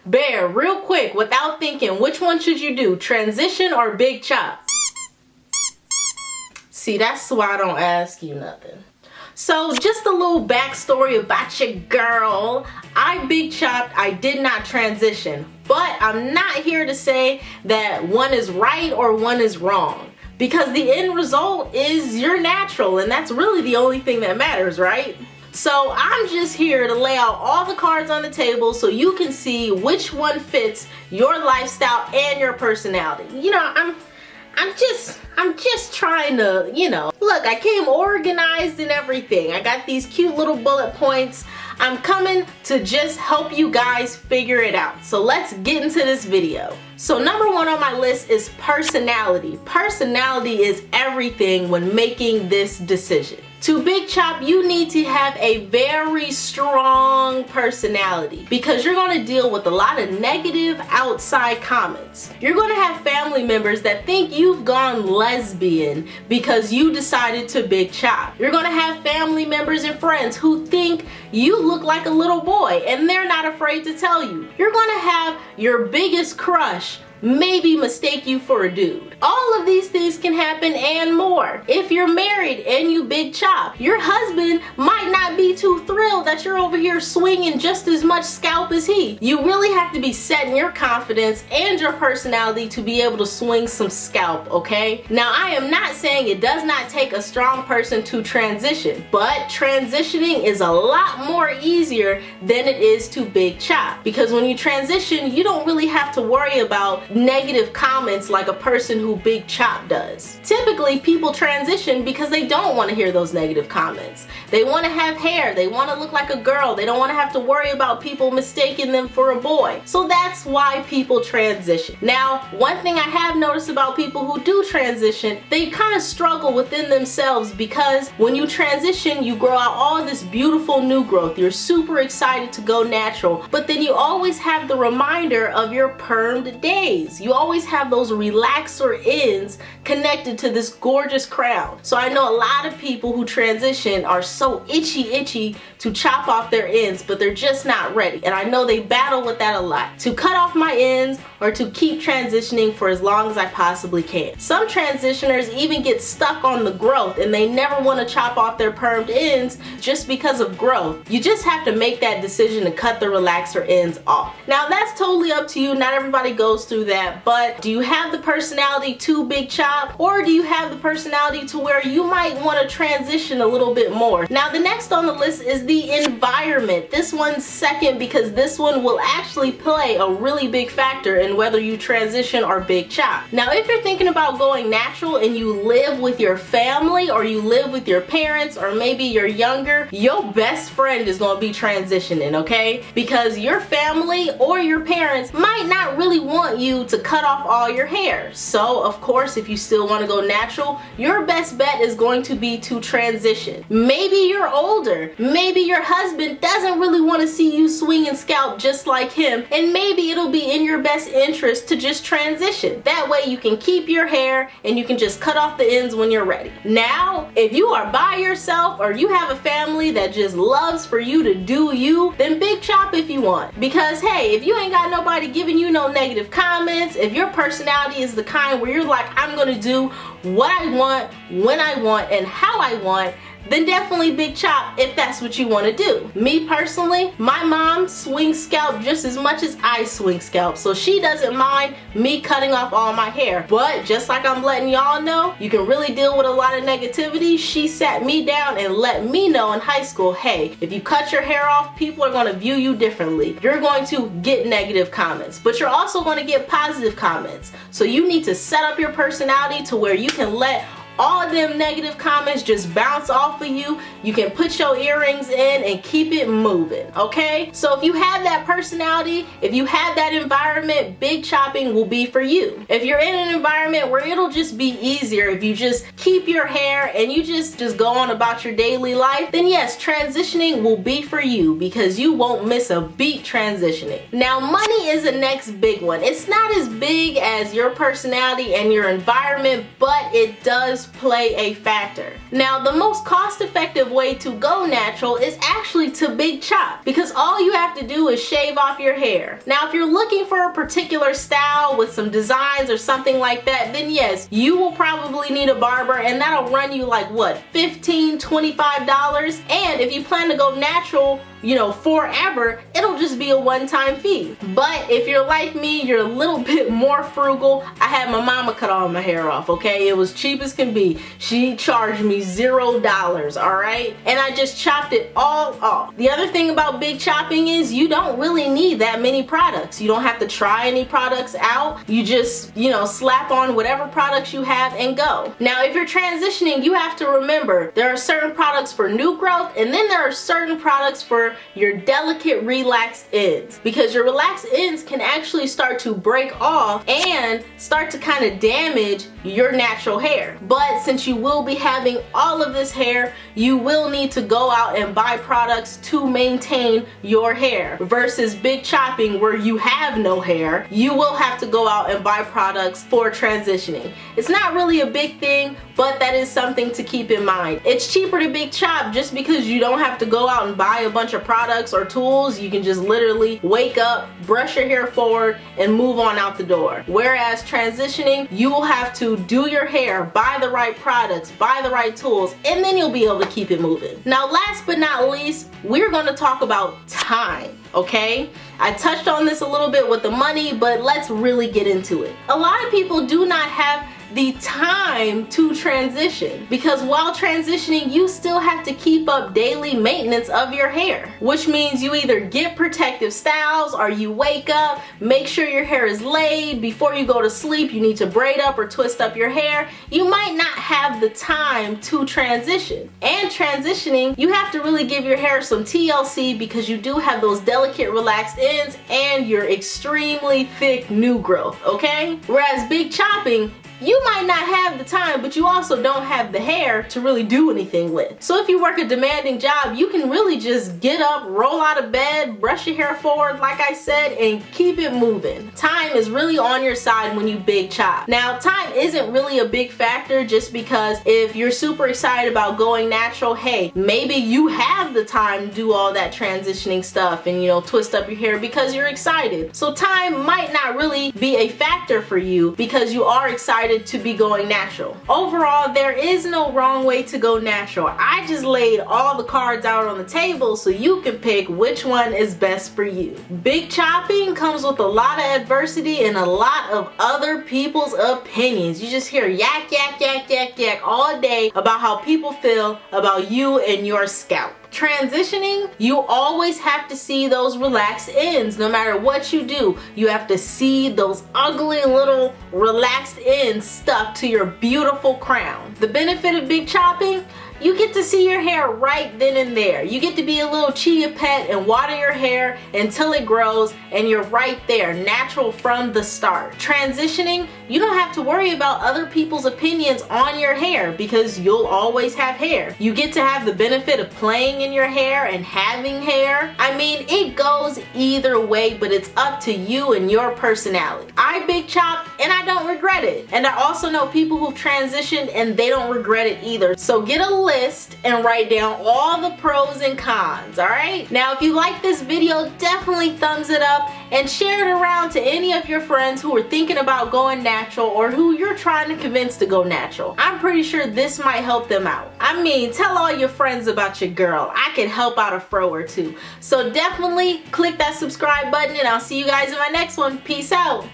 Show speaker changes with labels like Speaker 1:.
Speaker 1: Bear, real quick, without thinking, which one should you do? Transition or big chop? See, that's why I don't ask you nothing. So just a little backstory about your girl. I big chopped, I did not transition. But I'm not here to say that one is right or one is wrong. Because the end result is you're natural, and that's really the only thing that matters, right? So I'm just here to lay out all the cards on the table so you can see which one fits your lifestyle and your personality. You know, I'm just trying to, you know, look, I came organized and everything. I got these cute little bullet points. I'm coming to just help you guys figure it out. So let's get into this video. So number one on my list is personality. Personality is everything when making this decision. To big chop, you need to have a very strong personality because you're going to deal with a lot of negative outside comments. You're going to have family members that think you've gone lesbian because you decided to big chop. You're going to have family members and friends who think you look like a little boy and they're not afraid to tell you. You're going to have your biggest crush maybe mistake you for a dude. All of these things can happen and more. If you're married and you big chop, your husband might not be too thrilled that you're over here swinging just as much scalp as he. You really have to be setting your confidence and your personality to be able to swing some scalp, okay? Now, I am not saying it does not take a strong person to transition, but transitioning is a lot more easier than it is to big chop. Because when you transition, you don't really have to worry about negative comments like a person who big chop does. Typically, people transition because they don't want to hear those negative comments. They want to have hair, they want to look like a girl, they don't want to have to worry about people mistaking them for a boy. So that's why people transition. Now, one thing I have noticed about people who do transition, they kind of struggle within themselves because when you transition, you grow out all this beautiful new growth. You're super excited to go natural, but then you always have the reminder of your permed days. You always have those relaxer ends connected to this gorgeous crown. So I know a lot of people who transition are so itchy to chop off their ends, but they're just not ready. And I know they battle with that a lot. To cut off my ends or to keep transitioning for as long as I possibly can. Some transitioners even get stuck on the growth and they never want to chop off their permed ends just because of growth. You just have to make that decision to cut the relaxer ends off. Now that's totally up to you. Not everybody goes through that, but do you have the personality to big chop, or do you have the personality to where you might want to transition a little bit more? Now the next on the list is the environment. This one's second because this one will actually play a really big factor in whether you transition or big chop. Now if you're thinking about going natural and you live with your family or you live with your parents or maybe you're younger, your best friend is going to be transitioning, okay? Because your family or your parents might not really want you to cut off all your hair. So of course, if you still want to go natural, your best bet is going to be to transition. Maybe you're older, maybe your husband doesn't really want to see you swinging scalp just like him, and maybe it'll be in your best interest to just transition. That way you can keep your hair and you can just cut off the ends when you're ready. Now, if you are by yourself or you have a family that just loves for you to do you, then big chop if you want. Because hey, if you ain't got nobody giving you no negative comments, if your personality is the kind where you're like, I'm gonna do what I want, when I want, and how I want, then definitely big chop if that's what you want to do. Me personally, my mom swings scalp just as much as I swing scalp, so she doesn't mind me cutting off all my hair. But just like I'm letting y'all know, you can really deal with a lot of negativity. She sat me down and let me know in high school, hey, if you cut your hair off, people are going to view you differently. You're going to get negative comments, but you're also going to get positive comments. So you need to set up your personality to where you can let all of them negative comments just bounce off of you. You can put your earrings in and keep it moving, okay? So if you have that personality, if you have that environment, big chopping will be for you. If you're in an environment where it'll just be easier if you just keep your hair and you just go on about your daily life, then yes, transitioning will be for you because you won't miss a beat transitioning. Now, money is the next big one. It's not as big as your personality and your environment, but it does play a factor. Now, the most cost-effective way to go natural is actually to big chop, because all you have to do is shave off your hair. Now, if you're looking for a particular style with some designs or something like that, then yes, you will probably need a barber, and that'll run you like what, $15, $25? And if you plan to go natural, you know, forever, it'll just be a one-time fee. But if you're like me, you're a little bit more frugal. I had my mama cut all my hair off, okay? It was cheap as can be. She charged me $0, all right? And I just chopped it all off. The other thing about big chopping is you don't really need that many products. You don't have to try any products out. You just, you know, slap on whatever products you have and go. Now, if you're transitioning, you have to remember there are certain products for new growth, and then there are certain products for your delicate relaxed ends, because your relaxed ends can actually start to break off and start to kind of damage your natural hair. But since you will be having all of this hair, you will need to go out and buy products to maintain your hair, versus big chopping where you have no hair. You will have to go out and buy products for transitioning. It's not really a big thing, but that is something to keep in mind. It's cheaper to big chop just because you don't have to go out and buy a bunch of products or tools. You can just literally wake up, brush your hair forward, and move on out the door. Whereas transitioning, you will have to do your hair, buy the right products, buy the right tools, and then you'll be able to keep it moving. Now, last but not least, we're going to talk about time. Okay, I touched on this a little bit with the money, but let's really get into it. A lot of people do not have the time to transition, because while transitioning, you still have to keep up daily maintenance of your hair, which means you either get protective styles or you wake up, make sure your hair is laid. Before you go to sleep, you need to braid up or twist up your hair. You might not have the time to transition. And transitioning, you have to really give your hair some TLC, because you do have those delicate relaxed ends and your extremely thick new growth, okay? Whereas big chopping, you might not have the time, but you also don't have the hair to really do anything with. So if you work a demanding job, you can really just get up, roll out of bed, brush your hair forward, like I said, and keep it moving. Time is really on your side when you big chop. Now, time isn't really a big factor, just because if you're super excited about going natural, hey, maybe you have the time to do all that transitioning stuff and, you know, twist up your hair because you're excited. So time might not really be a factor for you because you are excited to be going natural. Overall, there is no wrong way to go natural. I just laid all the cards out on the table so you can pick which one is best for you. Big chopping comes with a lot of adversity and a lot of other people's opinions. You just hear yak, yak, yak, yak, yak all day about how people feel about you and your scalp. Transitioning, you always have to see those relaxed ends. No matter what you do, you have to see those ugly little relaxed ends stuck to your beautiful crown. The benefit of big chopping, you get to see your hair right then and there. You get to be a little chia pet and water your hair until it grows, and you're right there, natural from the start. Transitioning, you don't have to worry about other people's opinions on your hair because you'll always have hair. You get to have the benefit of playing in your hair and having hair. I mean, it goes either way, but it's up to you and your personality. I big chop and I don't regret it. And I also know people who've transitioned and they don't regret it either. So get a list and write down all the pros and cons, alright? Now, if you like this video, definitely thumbs it up and share it around to any of your friends who are thinking about going natural or who you're trying to convince to go natural. I'm pretty sure this might help them out. I mean, tell all your friends about your girl. I can help out a fro or two. So definitely click that subscribe button, and I'll see you guys in my next one. Peace out.